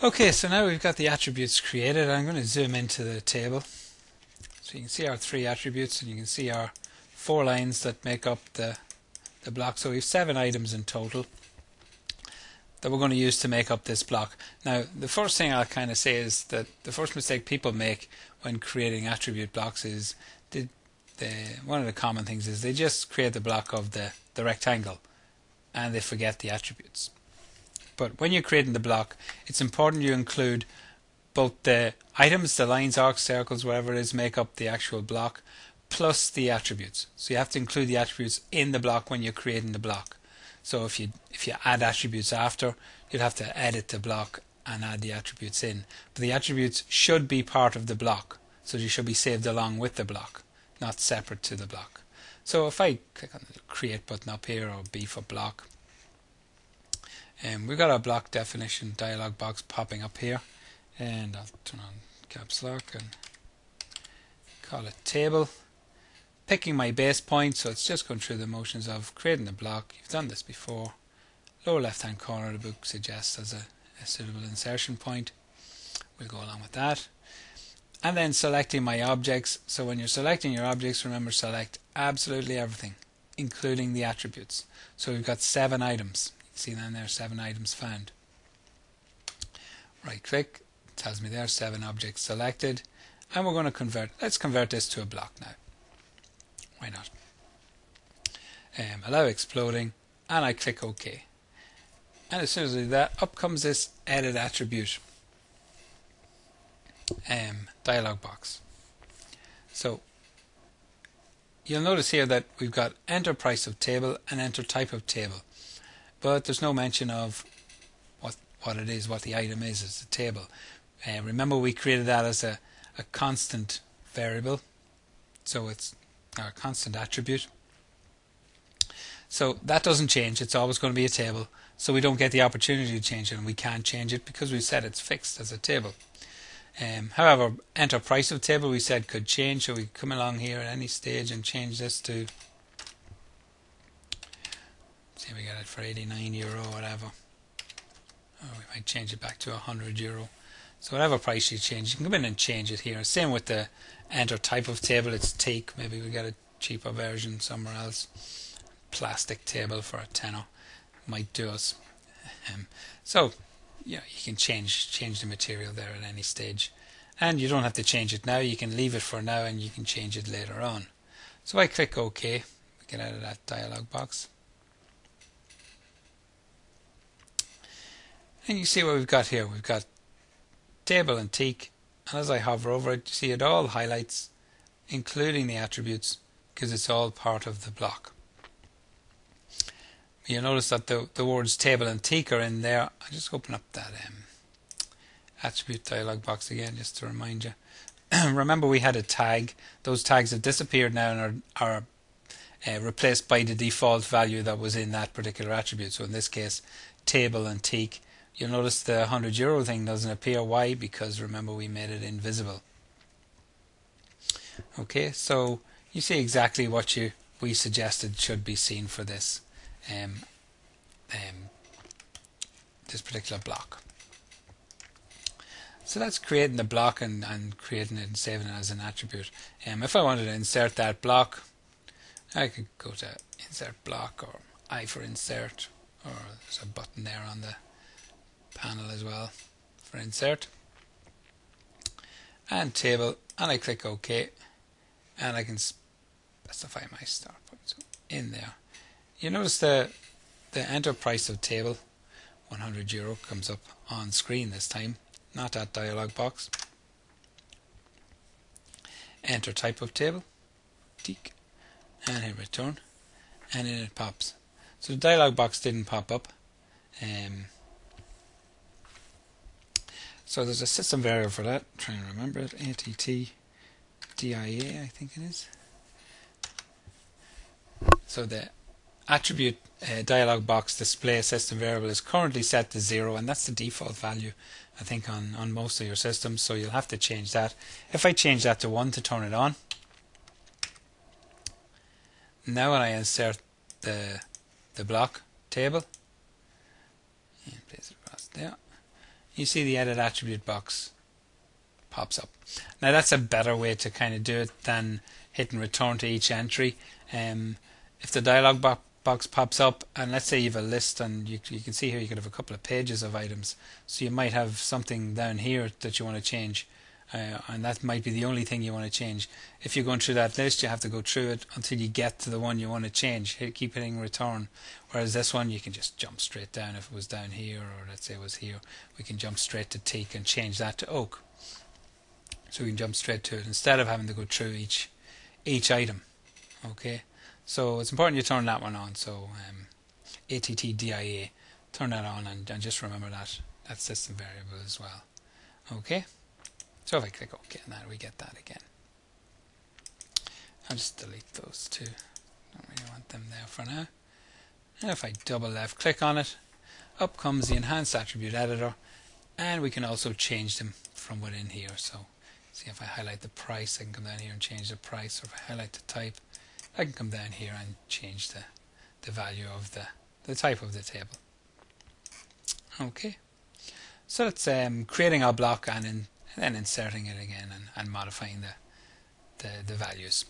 Okay, so now we've got the attributes created. I'm going to zoom into the table so you can see our three attributes, and you can see our 4 lines that make up the block. So we have 7 items in total that we're going to use to make up this block. Now, the first thing I'll kind of say is that the first mistake people make when creating attribute blocks is one of the common things is they just create the block of the rectangle and they forget the attributes. But when you're creating the block, it's important you include both the items, the lines, arcs, circles, whatever it is, make up the actual block, plus the attributes. So you have to include the attributes in the block when you're creating the block. So if you add attributes after, you'd have to edit the block and add the attributes in. But the attributes should be part of the block, so they should be saved along with the block, not separate to the block. So if I click on the create button up here, or B for block, we've got our block definition dialog box popping up here, and I'll turn on caps lock and call it table. Picking my base point, so it's just going through the motions of creating the block. You've done this before. Lower left hand corner of the book suggests as a suitable insertion point. We'll go along with that. And then selecting my objects. So when you're selecting your objects, remember, select absolutely everything, including the attributes. So we've got 7 items. You can see down there 7 items found. Right click, tells me there 7 objects selected, and we're going to let's convert this to a block now. Why not? Allow exploding, and I click OK. And as soon as I do that, up comes this edit attribute dialog box. So you'll notice here that we've got enter price of table and enter type of table, but there's no mention of what it is, what the item is. It's a table. Remember, we created that as a constant variable, so it's our constant attribute. So that doesn't change. It's always going to be a table, so we don't get the opportunity to change it, and we can't change it because we said it's fixed as a table. However, enter price of table we said could change, so we come along here at any stage and change this to, say we get it for €89 or whatever. Or we might change it back to €100. So whatever price you change, you can come in and change it here. Same with the enter type of table, it's teak. Maybe we get a cheaper version somewhere else. Plastic table for a tenner might do us. So yeah, you can change the material there at any stage, and you don't have to change it now. You can leave it for now, and you can change it later on. So I click OK. We get out of that dialog box, and you see what we've got here. We've got table and teak, and as I hover over it, you see it all highlights, including the attributes, because it's all part of the block. You'll notice that the words table and teak are in there. I'll just open up that attribute dialog box again, just to remind you. Remember, we had a tag. Those tags have disappeared now and are replaced by the default value that was in that particular attribute. So in this case, table and teak. You'll notice the €100 thing doesn't appear. Why? Because remember, we made it invisible. Okay, so you see exactly what we suggested should be seen for this this particular block. So that's creating the block and creating it and saving it as an attribute. If I wanted to insert that block, I could go to insert block, or I for insert, or there's a button there on the panel as well for insert, and table, and I click OK, and I can specify my start point. So in there, you notice the enter price of table, €100, comes up on screen this time, not that dialog box. Enter type of table, teak, and hit return, and then it pops. So the dialog box didn't pop up. So there's a system variable for that. Try and remember it. ATTDIA, I think it is. So the attribute dialog box display system variable is currently set to 0, and that's the default value, I think, on most of your systems. So you'll have to change that. If I change that to 1 to turn it on, now when I insert the block table and place it across there, you see the edit attribute box pops up. Now that's a better way to kind of do it than hitting return to each entry. If the dialog box pops up, and let's say you have a list, and you can see here you could have a couple of pages of items, so you might have something down here that you want to change, and that might be the only thing you want to change. If you're going through that list, you have to go through it until you get to the one you want to change. Keep hitting return. Whereas this one, you can just jump straight down. If it was down here, or let's say it was here, we can jump straight to teak and change that to oak. So we can jump straight to it instead of having to go through each item. Okay, so it's important you turn that one on. So ATTDIA, turn that on, and just remember that system variable as well. Okay, so if I click OK on that, we get that again. I'll just delete those two. Don't really want them there for now. And if I double left click on it, up comes the enhanced attribute editor, and we can also change them from within here. So see, if I highlight the price, I can come down here and change the price. Or if I highlight the type, I can come down here and change the value of the type of the table. Okay, so that's creating our block and then inserting it again and modifying the values.